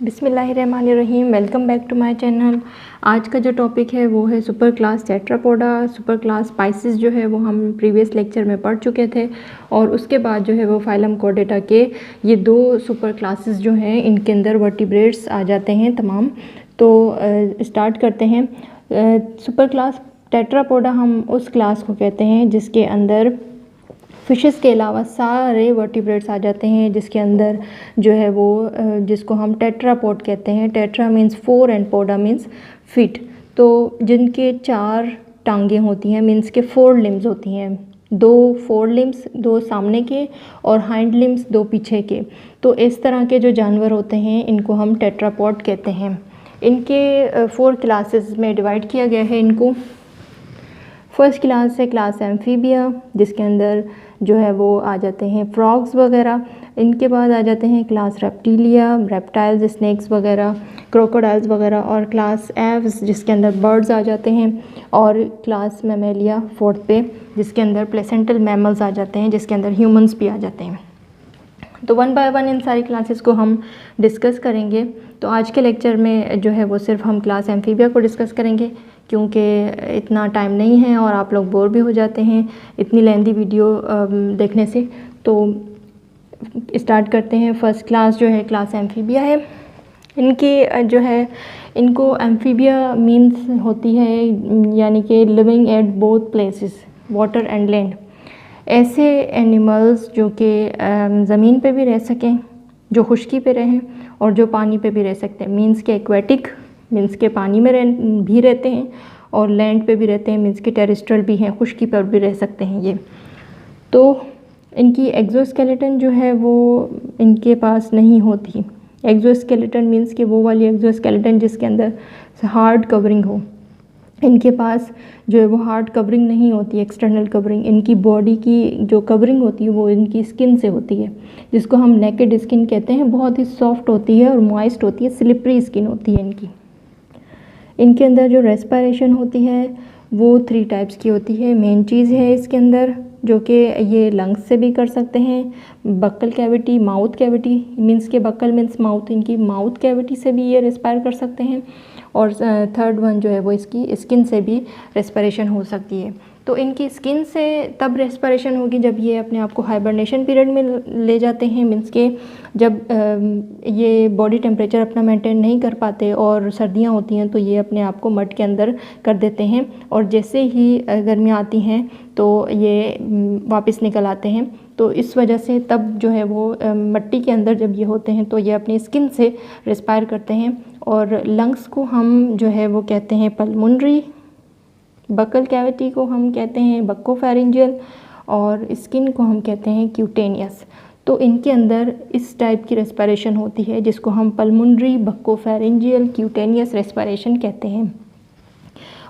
बिस्मिल्लाहिर्रहमानिर्रहीम। Welcome back to my channel. आज का जो टॉपिक है वो है super class Tetrapoda. Super class species जो है वो हम प्रीवियस लेक्चर में पढ़ चुके थे और उसके बाद जो है वो फाइलम कॉर्डेटा के ये दो सुपर क्लासेस जो हैं इनके अंदर वर्टिब्रेट्स आ जाते हैं तमाम। तो स्टार्ट करते हैं। सुपर क्लास टेट्रापोडा हम उस क्लास को कहते हैं जिसके अंदर फिशेस के अलावा सारे वर्टिब्रेट्स आ जाते हैं, जिसके अंदर जो है वो जिसको हम टेट्रापोड कहते हैं। Tetra means 4 and poda means feet. तो जिनके 4 टांगें होती हैं मीन्स के 4 लिम्स होती हैं, 2 4 लिम्स, 2 सामने के और हाइंड लिम्स 2 पीछे के। तो इस तरह के जो जानवर होते हैं इनको हम टेट्रापोड कहते हैं। इनके 4 क्लासेस में डिवाइड किया गया है इनको। फर्स्ट क्लास है क्लास एम्फीबिया, जिसके अंदर जो है वो आ जाते हैं फ्रॉग्स वगैरह। इनके बाद आ जाते हैं क्लास रेप्टिलिया, रेप्टाइल्स, स्नेक्स वगैरह, क्रोकोडाइल्स वगैरह, और क्लास एव्स जिसके अंदर बर्ड्स आ जाते हैं, और क्लास मैमेलिया फोर्थ पे जिसके अंदर प्लेसेंटल मैमल्स आ जाते हैं, जिसके अंदर ह्यूमंस भी आ जाते हैं। तो 1 बाय 1 इन सारी क्लासेस को हम डिस्कस करेंगे। तो आज के लेक्चर में जो है वो सिर्फ हम क्लास एम्फीबिया को डिस्कस करेंगे, क्योंकि इतना टाइम नहीं है और आप लोग बोर भी हो जाते हैं इतनी लेंदी वीडियो देखने से। तो स्टार्ट करते हैं। फर्स्ट क्लास जो है क्लास एम्फीबिया है। इनकी जो है इनको एम्फीबिया मीन्स होती है यानी कि living at both places, water and land. ऐसे एनिमल्स जो कि ज़मीन पे भी रह सकें, जो खुश्की पे रहें, और जो पानी पे भी रह सकते हैं। मीन्स के एक्वेटिक मीन्स के पानी में भी रहते हैं और लैंड पे भी रहते हैं, मीन्स के टेरेस्ट्रियल भी हैं, खुश्की पर भी रह सकते हैं ये। तो इनकी एक्जोस्केलेटन जो है वो इनके पास नहीं होती। एक्जोस्केलेटन मीन्स कि वो वाली एक्जोस्केलेटन जिसके अंदर हार्ड कवरिंग हो। इनके पास जो है वो हार्ड कवरिंग नहीं होती, एक्सटर्नल कवरिंग। इनकी बॉडी की जो कवरिंग होती है वो इनकी स्किन से होती है, जिसको हम नेकेड स्किन कहते हैं। बहुत ही सॉफ्ट होती है और मॉइस्ट होती है, स्लिपरी स्किन होती है इनकी। इनके अंदर जो रेस्पिरेशन होती है वो 3 टाइप्स की होती है। मेन चीज़ है इसके अंदर जो कि ये लंग्स से भी कर सकते हैं, buccal cavity, mouth cavity means के बक्कल मीन्स माउथ, इनकी माउथ कैविटी से भी ये रेस्पायर कर सकते हैं। और थर्ड वन जो है वो इसकी स्किन से भी रेस्पिरेशन हो सकती है। तो इनकी स्किन से तब रेस्पिरेशन होगी जब ये अपने आप को हाइबरनेशन पीरियड में ले जाते हैं, मीन्स के जब ये बॉडी टेम्परेचर अपना मेंटेन नहीं कर पाते और सर्दियां होती हैं तो ये अपने आप को मड के अंदर कर देते हैं, और जैसे ही गर्मियाँ आती हैं तो ये वापस निकल आते हैं। तो इस वजह से तब जो है वो मिट्टी के अंदर जब ये होते हैं तो ये अपनी स्किन से रेस्पायर करते हैं। और लंग्स को हम जो है वो कहते हैं पल्मोनरी, बक्कल कैविटी को हम कहते हैं बक्कोफेरिंजियल, और स्किन को हम कहते हैं क्यूटेनियस। तो इनके अंदर इस टाइप की रेस्पिरेशन होती है जिसको हम पल्मोनरी, बक्कोफेरिंजियल, क्यूटेनियस रेस्पिरेशन कहते हैं।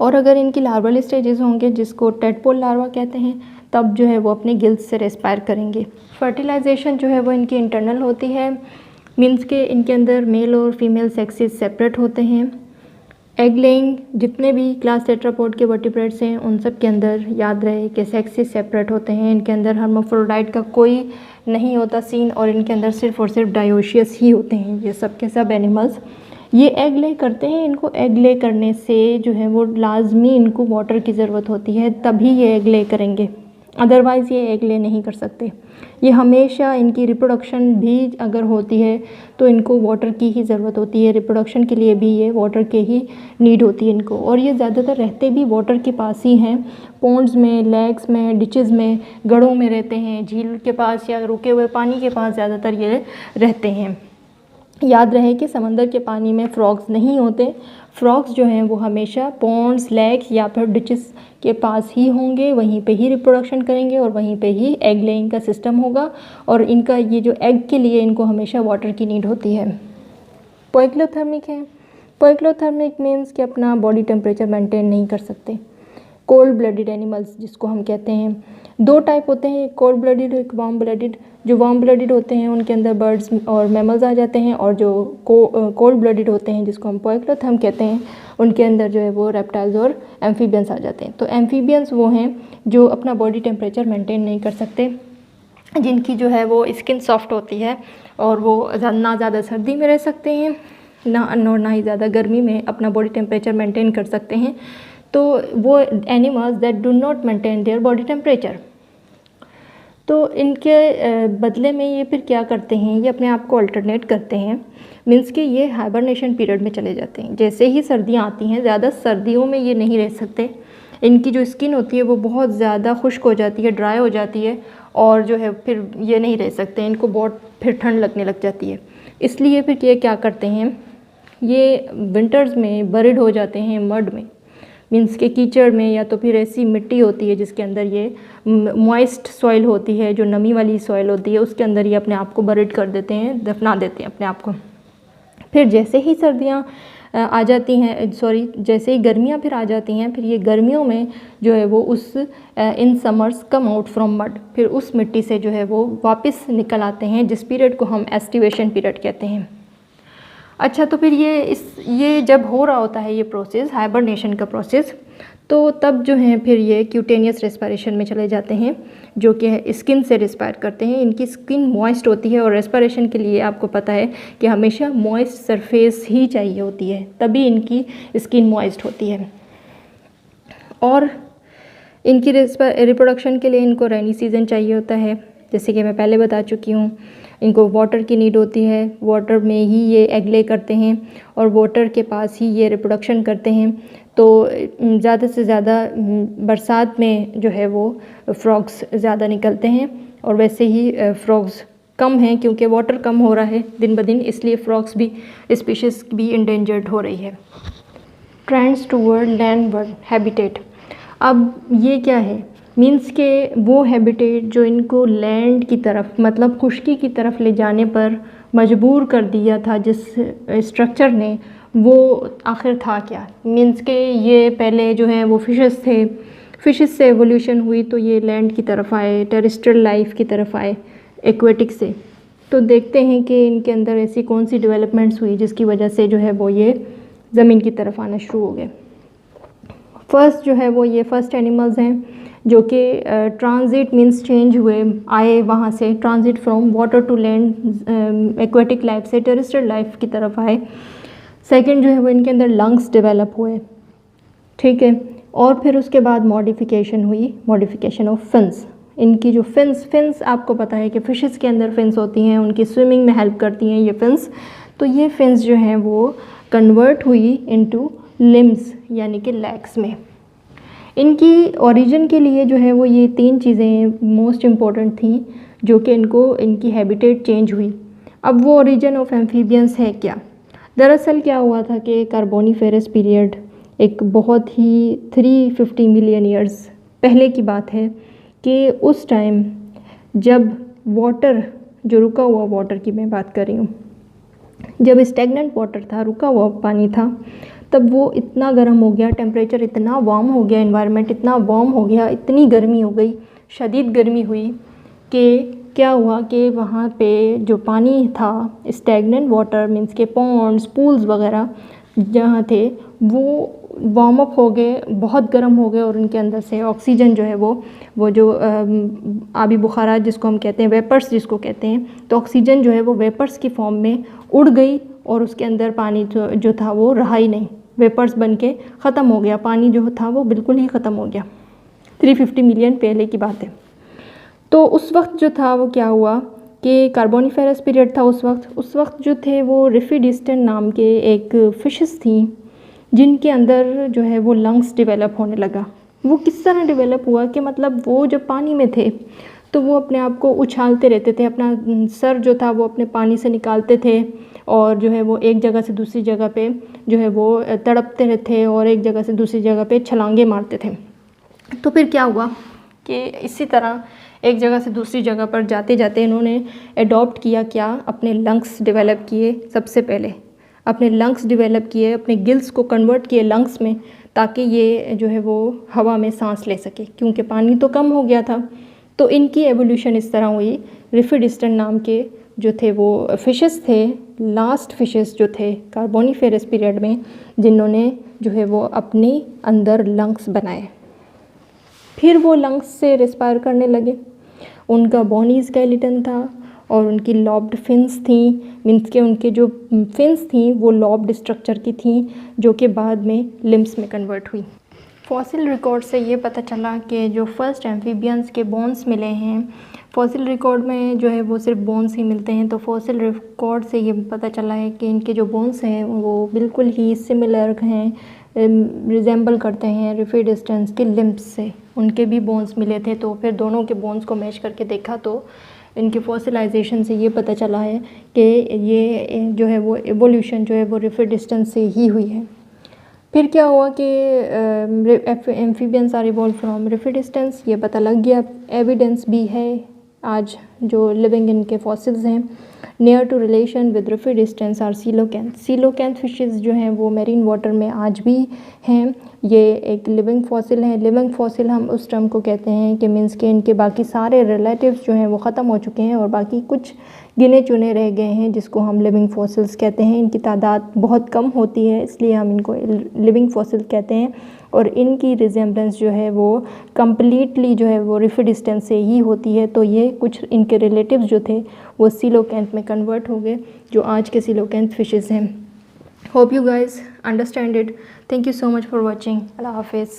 और अगर इनकी लार्वल स्टेजेस होंगे जिसको टेडपोल लार्वा कहते हैं, तब जो है वो अपने गिल्स से रेस्पायर करेंगे। फर्टिलाइजेशन जो है वो इनकी इंटरनल होती है, मीन्स के इनके अंदर मेल और फीमेल सेक्सेस सेपरेट होते हैं। एग लेइंग जितने भी क्लास टेट्रापोड के वर्टिब्रेट्स हैं उन सब के अंदर याद रहे कि सेक्सेस सेपरेट होते हैं। इनके अंदर हर्माफ्रोडाइट का कोई नहीं होता सीन, और इनके अंदर सिर्फ और सिर्फ डायोशियस ही होते हैं ये सब के सब एनिमल्स। ये एग ले करते हैं। इनको एग ले करने से जो है वो लाजमी इनको वाटर की ज़रूरत होती है, तभी ये एग ले करेंगे, अदरवाइज़ ये एग ले नहीं कर सकते। ये हमेशा इनकी रिप्रोडक्शन भी अगर होती है तो इनको वाटर की ही ज़रूरत होती है। रिप्रोडक्शन के लिए भी ये वाटर के ही नीड होती है इनको, और ये ज़्यादातर रहते भी वाटर के पास ही हैं। पॉन्ड्स में, लेक्स में, डिचेस में, गढ़ों में रहते हैं, झील के पास या रुके हुए पानी के पास ज़्यादातर ये रहते हैं। याद रहे कि समंदर के पानी में फ्रॉग्स नहीं होते। फ्रॉग्स जो हैं वो हमेशा पॉन्ड्स, लेक्स या फिर डिचेस के पास ही होंगे, वहीं पे ही रिप्रोडक्शन करेंगे और वहीं पे ही एग लेइंग का सिस्टम होगा। और इनका ये जो एग के लिए इनको हमेशा वाटर की नीड होती है। पोइक्लोथर्मिक है। पोइक्लोथर्मिक मीन्स कि अपना बॉडी टेम्परेचर मेंटेन नहीं कर सकते। कोल्ड ब्लडेड एनिमल्स जिसको हम कहते हैं। 2 टाइप होते हैं, एक कोल्ड ब्लडेड, एक वार्म ब्लडेड। जो वार्म ब्लडेड होते हैं उनके अंदर बर्ड्स और मैमल्स आ जाते हैं, और जो कोल्ड ब्लडेड होते हैं जिसको हम पोइक्लोथर्म कहते हैं उनके अंदर जो है वो रेप्टाइल्स और एम्फीबियंस आ जाते हैं। तो एम्फीबियंस वो हैं जो अपना बॉडी टेम्परेचर मेंटेन नहीं कर सकते, जिनकी जो है वो स्किन सॉफ्ट होती है और वो ना ज़्यादा सर्दी में रह सकते हैं ना ही ज़्यादा गर्मी में अपना बॉडी टेम्परेचर मेंटेन कर सकते हैं। तो वो animals that do not maintain their body temperature, तो इनके बदले में ये फिर क्या करते हैं, ये अपने आप को अल्टरनेट करते हैं। मीन्स कि ये हाइबरनेशन पीरियड में चले जाते हैं। जैसे ही सर्दियाँ आती हैं, ज़्यादा सर्दियों में ये नहीं रह सकते, इनकी जो स्किन होती है वो बहुत ज़्यादा खुश्क हो जाती है, ड्राई हो जाती है, और जो है फिर ये नहीं रह सकते, इनको बहुत फिर ठंड लगने लग जाती है। इसलिए फिर ये क्या करते हैं, ये विंटर्स में बरिड हो जाते हैं मड में, मीन्स के कीचड़ में, या तो फिर ऐसी मिट्टी होती है जिसके अंदर ये मॉइस्ट सॉइल होती है, जो नमी वाली सॉइल होती है, उसके अंदर ये अपने आप को बरिड कर देते हैं, दफना देते हैं अपने आप को। फिर जैसे ही सर्दियाँ आ जाती हैं, जैसे ही गर्मियाँ फिर आ जाती हैं, फिर ये गर्मियों में जो है वो उस in summers come out from mud, फिर उस मिट्टी से जो है वो वापस निकल आते हैं, जिस पीरियड को हम एस्टिवेशन पीरियड कहते हैं। अच्छा, तो फिर ये जब हो रहा होता है ये प्रोसेस, हाइबरनेशन का प्रोसेस, तो तब जो है फिर ये क्यूटेनियस रेस्पिरेशन में चले जाते हैं, जो कि है स्किन से रेस्पायर करते हैं। इनकी स्किन मॉइस्ट होती है, और रेस्पिरेशन के लिए आपको पता है कि हमेशा मॉइस्ट सरफेस ही चाहिए होती है, तभी इनकी स्किन मॉइस्ट होती है। और इनकी रिप्रोडक्शन के लिए इनको रेनी सीज़न चाहिए होता है, जैसे कि मैं पहले बता चुकी हूँ। इनको वाटर की नीड होती है, वाटर में ही ये एग ले करते हैं, और वाटर के पास ही ये रिप्रोडक्शन करते हैं। तो ज़्यादा से ज़्यादा बरसात में जो है वो फ्रॉग्स ज़्यादा निकलते हैं, और वैसे ही फ्रॉग्स कम हैं क्योंकि वाटर कम हो रहा है दिन ब दिन, इसलिए फ्रॉग्स भी स्पीशीज़ भी इंडेंजर्ड हो रही है। ट्रेंड्स टूवर्ड लैंडवर्ड हैबिटेट, अब ये क्या है, मीन्स के वो हैबिटेट जो इनको लैंड की तरफ, मतलब खुश्की की तरफ ले जाने पर मजबूर कर दिया था जिस स्ट्रक्चर ने, वो आखिर था क्या। मीन्स के ये पहले जो है वो फिशेस थे, फिशेस से एवोल्यूशन हुई तो ये लैंड की तरफ आए, टेरेस्ट्रियल लाइफ की तरफ आए एक्वेटिक से। तो देखते हैं कि इनके अंदर ऐसी कौन सी डेवलपमेंट्स हुई जिसकी वजह से जो है वो ये ज़मीन की तरफ आना शुरू हो गए। फर्स्ट जो है वो ये फर्स्ट एनिमल्स हैं जो कि ट्रांजिट मीन्स चेंज हुए, आए वहाँ से, transit from water to land, aquatic life से टेरेस्ट्रियल लाइफ की तरफ आए। सेकंड जो है वो इनके अंदर लंग्स डेवलप हुए, ठीक है। और फिर उसके बाद मॉडिफिकेशन हुई, मॉडिफिकेशन ऑफ फिन्स। इनकी जो फिन्स आपको पता है कि फिशेस के अंदर फिन्स होती हैं, उनकी स्विमिंग में हेल्प करती हैं ये फिन्स। तो ये फिन्स जो हैं वो कन्वर्ट हुई इनटू लिम्स यानी कि लेग्स में। इनकी ओरिजिन के लिए जो है वो ये तीन चीज़ें मोस्ट इम्पॉर्टेंट थी जो कि इनकी हैबिटेट चेंज हुई। अब वो ओरिजिन ऑफ एम्फीबियंस है क्या, दरअसल क्या हुआ था कि कार्बोनिफेरस पीरियड एक बहुत ही 350 मिलियन ईयर्स पहले की बात है कि उस टाइम जब वाटर, जो रुका हुआ वाटर की मैं बात कर रही हूँ, जब स्टेगनेंट वाटर था, रुका हुआ पानी था, तब वो इतना गर्म हो गया, टेम्परेचर इतना वार्म हो गया, एनवायरनमेंट इतना वार्म हो गया, इतनी गर्मी हो गई, शदीद गर्मी हुई कि क्या हुआ कि वहाँ पे जो पानी था, स्टेगनेंट वाटर मीन्स के पॉन्ड्स, पूल्स वगैरह जहाँ थे, वो वार्म अप हो गए, बहुत गर्म हो गए, और उनके अंदर से ऑक्सीजन जो है वो जो आबी बुखारात जिसको हम कहते हैं, वेपर्स जिसको कहते हैं, तो ऑक्सीजन जो है वो वेपर्स की फॉर्म में उड़ गई, और उसके अंदर पानी जो था वो रहा ही नहीं, वेपर्स बन के ख़त्म हो गया, पानी जो था वो बिल्कुल ही ख़त्म हो गया। 350 मिलियन पहले की बात है। तो उस वक्त जो था वो क्या हुआ कि कार्बोनिफेरस पीरियड था उस वक्त जो थे वो रिफिडिस्टन नाम के एक फिशेस थी जिनके अंदर जो है वो लंग्स डेवलप होने लगा। वो किस तरह डेवलप हुआ कि मतलब वो जब पानी में थे तो वो अपने आप को उछालते रहते थे, अपना सर जो था वो अपने पानी से निकालते थे, और जो है वो एक जगह से दूसरी जगह पे जो है वो तड़पते रहते, और एक जगह से दूसरी जगह पे छलांगे मारते थे। तो फिर क्या हुआ कि इसी तरह एक जगह से दूसरी जगह पर जाते जाते इन्होंने एडॉप्ट किया, क्या, अपने लंग्स डेवलप किए। सबसे पहले अपने लंग्स डेवलप किए, अपने गिल्स को कन्वर्ट किए लंग्स में, ताकि ये जो है वो हवा में सांस ले सके, क्योंकि पानी तो कम हो गया था। तो इनकी एवोल्यूशन इस तरह हुई। रिफिडिस्टन नाम के जो थे वो फिशेस थे, लास्ट फिशेस जो थे कार्बोनिफेरस पीरियड में, जिन्होंने जो है वो अपने अंदर लंग्स बनाए। फिर वो लंग्स से रेस्पायर करने लगे। उनका बोनी स्केलेटन था, और उनकी लॉब्ड फिन्स थी, मीन्स के उनके जो फिन्स थी वो लॉब्ड स्ट्रक्चर की थी, जो कि बाद में लिम्स में कन्वर्ट हुई। फॉसिल रिकॉर्ड से ये पता चला कि जो फर्स्ट एम्फीबियंस के बोन्स मिले हैं, फॉसिल रिकॉर्ड में जो है वो सिर्फ बोन्स ही मिलते हैं, तो फॉसिल रिकॉर्ड से ये पता चला है कि इनके जो बोन्स हैं वो बिल्कुल ही सिमिलर हैं, रिजेंबल करते हैं रिफिडिस्टेंस के लिम्स से, उनके भी बोन्स मिले थे। तो फिर दोनों के बोन्स को मैच करके देखा तो इनकी फॉसिलाइजेशन से ये पता चला है कि ये जो है वो एवोल्यूशन जो है वो रिफिडिस्टेंस से ही हुई है। फिर क्या हुआ कि एम्फीबियंस आर इवॉल्व फ्रॉम रिफिडिस्टेंस, ये पता लग गया। एविडेंस भी है आज जो लिविंग इनके फॉसिल्स हैं। Near to relation with rhipidistians are coelacanth. Coelacanth fishes जो हैं वो मेरीन वाटर में आज भी हैं। ये एक लिविंग फॉसिल है। लिविंग फॉसिल हम उस टर्म को कहते हैं कि मीन्स के इनके बाकी सारे रिलेटिव्स जो हैं वो ख़त्म हो चुके हैं और बाकी कुछ गिने चुने रह गए हैं, जिसको हम लिविंग फॉसिल्स कहते हैं। इनकी तादाद बहुत कम होती है, इसलिए हम इनको लिविंग फॉसिल कहते हैं। और इनकी रिजेम्बलेंस जो है वो कम्प्लीटली जो है वो रिफिडिस्टेंस से ही होती है। तो ये कुछ इनके रिलेटिव्स जो थे वो सीलोकैंथ में कन्वर्ट हो गए, जो आज के सीलोकैंथ फिशेस हैं। Hope you guys understand it. Thank you so much for watching. अल्लाह हाफिज़।